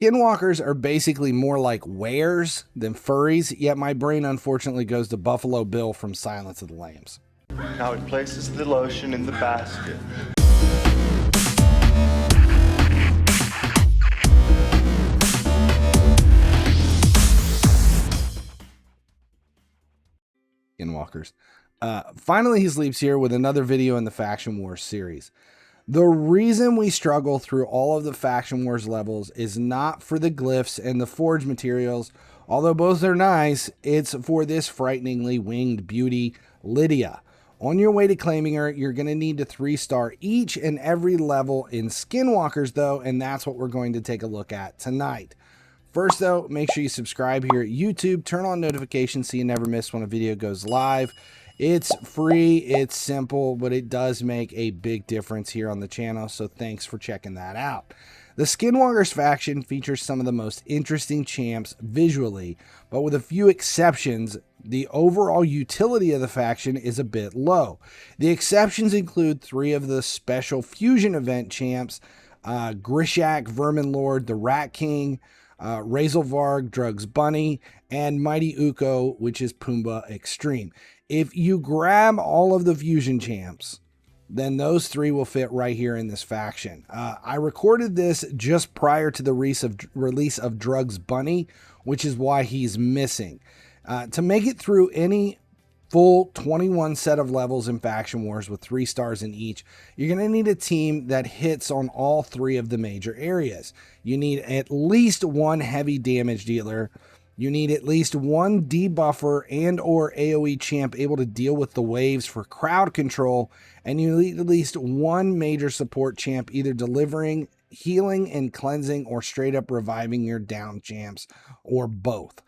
Skinwalkers are basically more like wares than furries, yet my brain unfortunately goes to Buffalo Bill from Silence of the Lambs. Now it places the lotion in the basket. Skinwalkers. Finally, he sleeps here with another video in the Faction Wars series. The reason we struggle through all of the Faction Wars levels is not for the glyphs and the forge materials, although both are nice. It's for this frighteningly winged beauty, Lydia. On your way to claiming her, you're going to need to 3-star each and every level in Skinwalkers, though, and that's what we're going to take a look at tonight. First, though, make sure you subscribe here at YouTube, turn on notifications so you never miss when a video goes live. It's free, it's simple, but it does make a big difference here on the channel, so thanks for checking that out. The Skinwalkers faction features some of the most interesting champs visually, but with a few exceptions, the overall utility of the faction is a bit low. The exceptions include 3 of the special fusion event champs, Grishak, Vermin Lord, the Rat King, Razelvarg, Drugs Bunny, and Mighty Uko, which is Pumbaa Extreme. If you grab all of the fusion champs, then those 3 will fit right here in this faction. I recorded this just prior to the release of Drugs Bunny, which is why he's missing. To make it through any full 21 set of levels in Faction Wars with 3 stars in each, you're going to need a team that hits on all 3 of the major areas. You need at least 1 heavy damage dealer. You need at least 1 debuffer and or AoE champ able to deal with the waves for crowd control, and you need at least 1 major support champ either delivering healing and cleansing or straight up reviving your down champs, or both.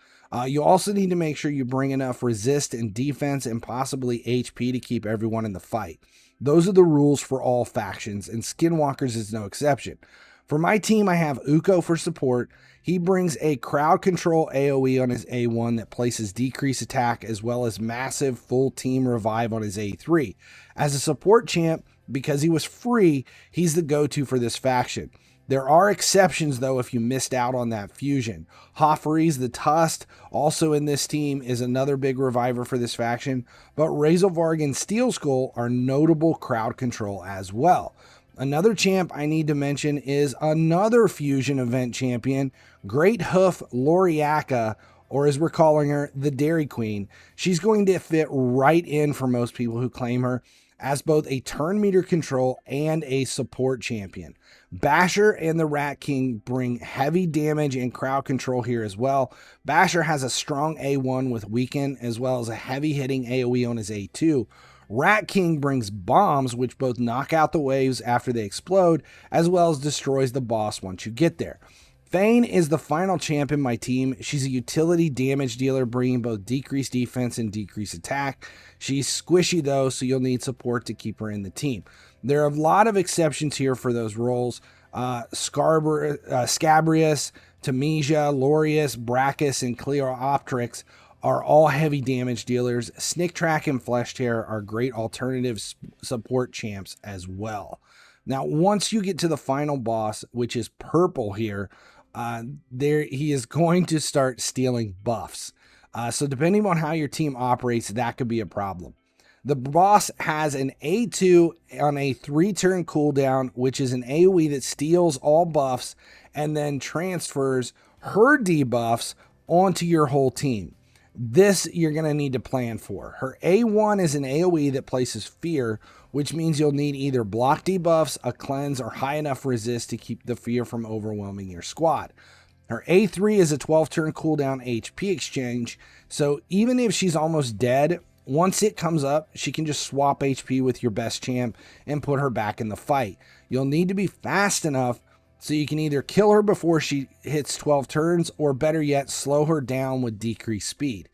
You also need to make sure you bring enough resist and defense and possibly HP to keep everyone in the fight. Those are the rules for all factions, and Skinwalkers is no exception. For my team, I have Uko for support. He brings a crowd control AoE on his A1 that places decreased attack as well as massive full team revive on his A3. As a support champ, because he was free, he's the go-to for this faction. There are exceptions, though, if you missed out on that fusion. Hoffery's the Tusk, also in this team, is another big reviver for this faction, but Razelvarg and Steel Skull are notable crowd control as well. Another champ I need to mention is another fusion event champion, Great Hoof Loriaka, or as we're calling her, the Dairy Queen. She's going to fit right in for most people who claim her as both a turn meter control and a support champion. Basher and the Rat King bring heavy damage and crowd control here as well. Basher has a strong A1 with weaken as well as a heavy hitting AoE on his A2. Rat King brings bombs which both knock out the waves after they explode as well as destroys the boss once you get there. Fane is the final champ in my team. She's a utility damage dealer bringing both decreased defense and decreased attack. She's squishy though, so you'll need support to keep her in the team. There are a lot of exceptions here for those roles. Scabrius, Tamesia, Lorius, Brachus, and Cleoptrix are all heavy damage dealers. Snicktrack and Flesh Tear are great alternative support champs as well. Now, once you get to the final boss, which is purple here, he is going to start stealing buffs. So depending on how your team operates, that could be a problem. The boss has an A2 on a 3-turn cooldown, which is an AoE that steals all buffs and then transfers her debuffs onto your whole team. This you're going to need to plan for. Her A1 is an AoE that places fear, which means you'll need either block debuffs, a cleanse, or high enough resist to keep the fear from overwhelming your squad. Her A3 is a 12-turn cooldown HP exchange, so even if she's almost dead, once it comes up, she can just swap HP with your best champ and put her back in the fight. You'll need to be fast enough so you can either kill her before she hits 12 turns, or better yet, slow her down with decreased speed.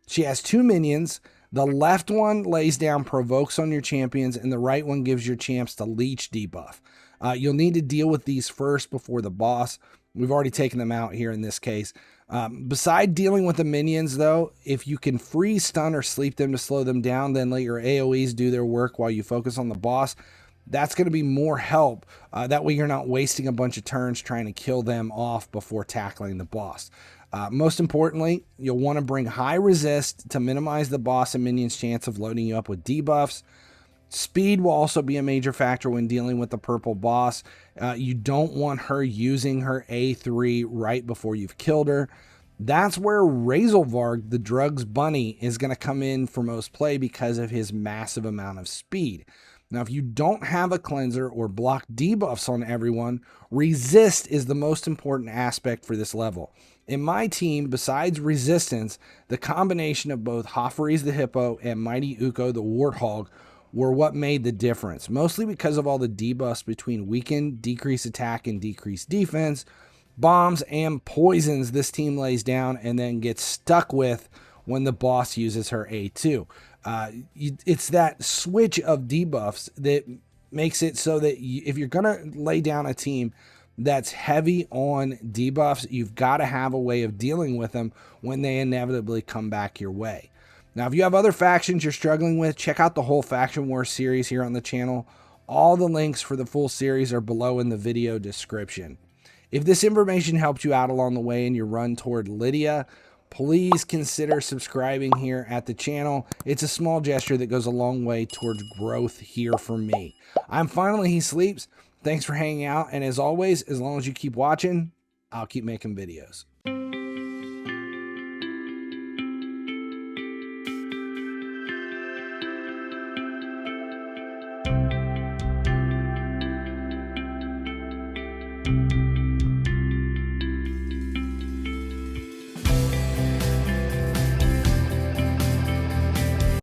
She has 2 minions. The left one lays down provokes on your champions, and the right one gives your champs the leech debuff. You'll need to deal with these first before the boss. We've already taken them out here in this case. Beside dealing with the minions, though, if you can freeze, stun, or sleep them to slow them down, then let your AoEs do their work while you focus on the boss. that's going to be more help. That way you're not wasting a bunch of turns trying to kill them off before tackling the boss. Most importantly, you'll want to bring high resist to minimize the boss and minions' chance of loading you up with debuffs. Speed will also be a major factor when dealing with the purple boss. You don't want her using her A3 right before you've killed her. That's where Razelvarg, the Drugs Bunny, is going to come in for most play because of his massive amount of speed. Now, if you don't have a cleanser or block debuffs on everyone, resist is the most important aspect for this level. In my team, besides resistance, the combination of both Hofferes the Hippo and Mighty Uko the Warthog were what made the difference, mostly because of all the debuffs between weaken, decrease attack, and decrease defense, bombs, and poisons this team lays down and then gets stuck with when the boss uses her A2. It's that switch of debuffs that makes it so that if you're going to lay down a team that's heavy on debuffs, you've got to have a way of dealing with them when they inevitably come back your way. Now, if you have other factions you're struggling with, check out the whole Faction Wars series here on the channel. All the links for the full series are below in the video description. If this information helped you out along the way in your run toward Lydia, please consider subscribing here at the channel. It's a small gesture that goes a long way towards growth here for me. I'm Finally He Sleeps. Thanks for hanging out, and as always, as long as you keep watching, I'll keep making videos.